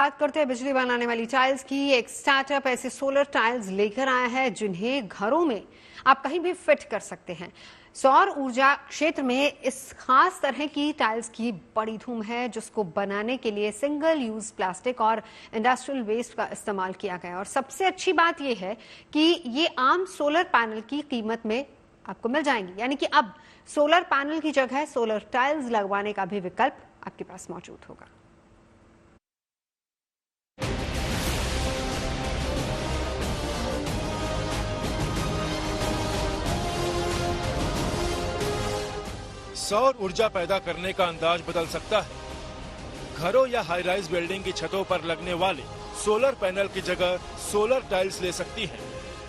बात करते हैं बिजली बनाने वाली टाइल्स की। एक स्टार्टअप ऐसे सोलर टाइल्स लेकर आया है जिन्हें घरों में आप कहीं भी फिट कर सकते हैं। सौर ऊर्जा क्षेत्र में इस खास तरह की टाइल्स की बड़ी धूम है, जिसको बनाने के लिए सिंगल यूज प्लास्टिक और इंडस्ट्रियल वेस्ट का इस्तेमाल किया गया। और सबसे अच्छी बात यह है कि ये आम सोलर पैनल की कीमत में आपको मिल जाएंगी, यानी कि अब सोलर पैनल की जगह सोलर टाइल्स लगवाने का भी विकल्प आपके पास मौजूद होगा। सौर ऊर्जा पैदा करने का अंदाज बदल सकता है। घरों या हाई राइज बिल्डिंग की छतों पर लगने वाले सोलर पैनल की जगह सोलर टाइल्स ले सकती हैं।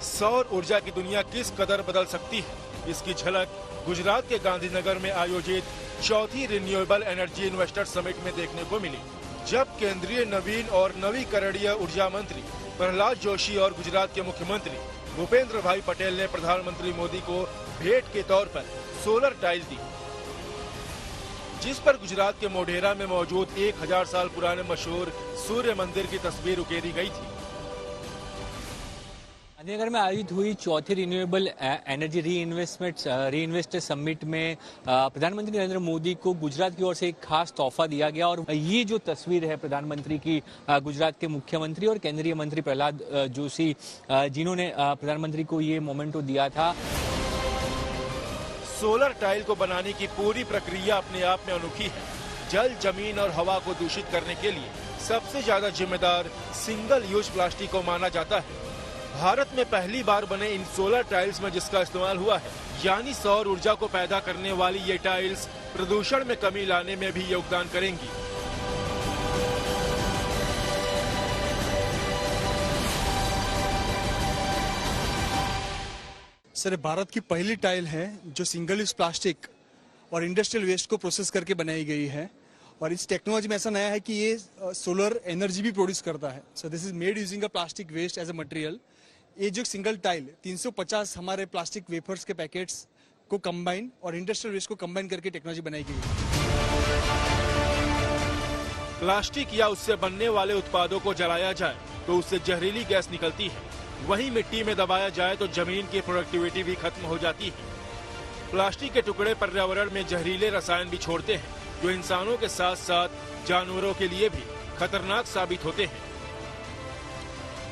सौर ऊर्जा की दुनिया किस कदर बदल सकती है, इसकी झलक गुजरात के गांधीनगर में आयोजित चौथी रिन्यूएबल एनर्जी इन्वेस्टर समिट में देखने को मिली, जब केंद्रीय नवीन और नवीकरणीय ऊर्जा मंत्री प्रहलाद जोशी और गुजरात के मुख्यमंत्री भूपेंद्र भाई पटेल ने प्रधानमंत्री मोदी को भेंट के तौर पर सोलर टाइल्स दी, जिस पर गुजरात के मोढेरा में मौजूद 1000 साल पुराने मशहूर सूर्य मंदिर की तस्वीर उकेरी गई थी। गांधीनगर में आयोजित हुई चौथी रिन्यूएबल एनर्जी रीइन्वेस्टर समिट में प्रधानमंत्री नरेंद्र मोदी को गुजरात की ओर से एक खास तोहफा दिया गया। और ये जो तस्वीर है प्रधानमंत्री की, गुजरात के मुख्यमंत्री और केंद्रीय मंत्री प्रहलाद जोशी जिन्होंने प्रधानमंत्री को ये मोमेंटो दिया था। सोलर टाइल को बनाने की पूरी प्रक्रिया अपने आप में अनोखी है। जल, जमीन और हवा को दूषित करने के लिए सबसे ज्यादा जिम्मेदार सिंगल यूज प्लास्टिक को माना जाता है। भारत में पहली बार बने इन सोलर टाइल्स में जिसका इस्तेमाल हुआ है, यानी सौर ऊर्जा को पैदा करने वाली ये टाइल्स प्रदूषण में कमी लाने में भी योगदान करेंगी। सर, भारत की पहली टाइल है जो सिंगल यूज प्लास्टिक और इंडस्ट्रियल वेस्ट को प्रोसेस करके बनाई गई है। और इस टेक्नोलॉजी में ऐसा नया है कि ये सोलर एनर्जी भी प्रोड्यूस करता है। So this is made using a plastic waste as a material. ये जो सिंगल टाइल 350 हमारे प्लास्टिक वेफर्स के पैकेट्स को कंबाइन और इंडस्ट्रियल वेस्ट को कंबाइन करके टेक्नोलॉजी बनाई गई है। प्लास्टिक या उससे बनने वाले उत्पादों को जलाया जाए तो उससे जहरीली गैस निकलती है, वहीं मिट्टी में दबाया जाए तो जमीन की प्रोडक्टिविटी भी खत्म हो जाती है। प्लास्टिक के टुकड़े पर्यावरण में जहरीले रसायन भी छोड़ते हैं, जो इंसानों के साथ साथ जानवरों के लिए भी खतरनाक साबित होते हैं।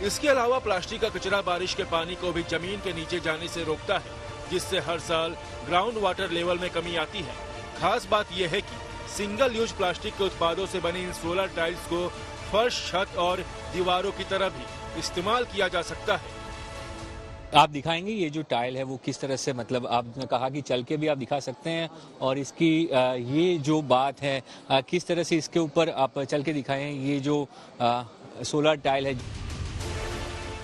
इसके अलावा प्लास्टिक का कचरा बारिश के पानी को भी जमीन के नीचे जाने से रोकता है, जिससे हर साल ग्राउंड वाटर लेवल में कमी आती है। खास बात यह है कि सिंगल यूज प्लास्टिक के उत्पादों से बनी इन सोलर टाइल्स को फर्श, छत और दीवारों की तरह भी इस्तेमाल किया जा सकता है। आप दिखाएंगे ये जो टाइल है वो किस तरह से, मतलब आपने कहा कि चल के भी आप दिखा सकते हैं, और इसकी ये जो बात है किस तरह से इसके ऊपर आप चल के दिखाएं, ये जो सोलर टाइल है।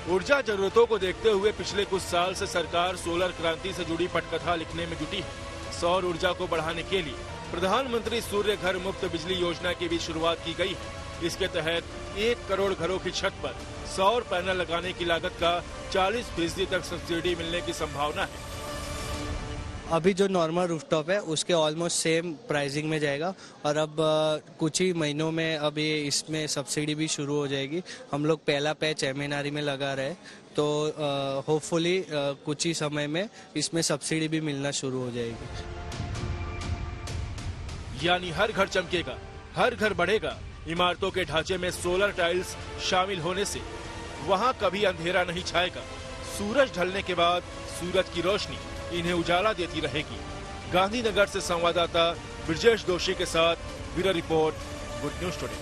ऊर्जा जरूरतों को देखते हुए पिछले कुछ साल से सरकार सोलर क्रांति से जुड़ी पटकथा लिखने में जुटी है। सौर ऊर्जा को बढ़ाने के लिए प्रधानमंत्री सूर्य घर मुफ्त बिजली योजना की भी शुरुआत की गई है। इसके तहत 1 करोड़ घरों की छत पर सौर पैनल लगाने की लागत का 40% तक सब्सिडी मिलने की संभावना है। अभी जो नॉर्मल रूफटॉप है उसके ऑलमोस्ट सेम प्राइसिंग में जाएगा, और अब कुछ ही महीनों में अब ये इसमें सब्सिडी भी शुरू हो जाएगी। हम लोग पहला पैच MNRE में लगा रहे हैं, तो होपफुली कुछ ही समय में इसमें सब्सिडी भी मिलना शुरू हो जाएगी। यानी हर घर चमकेगा, हर घर बढ़ेगा। इमारतों के ढांचे में सोलर टाइल्स शामिल होने से वहां कभी अंधेरा नहीं छाएगा। सूरज ढलने के बाद सूरज की रोशनी इन्हें उजाला देती रहेगी। गांधीनगर से संवाददाता ब्रजेश दोषी के साथ bureau report, good news today.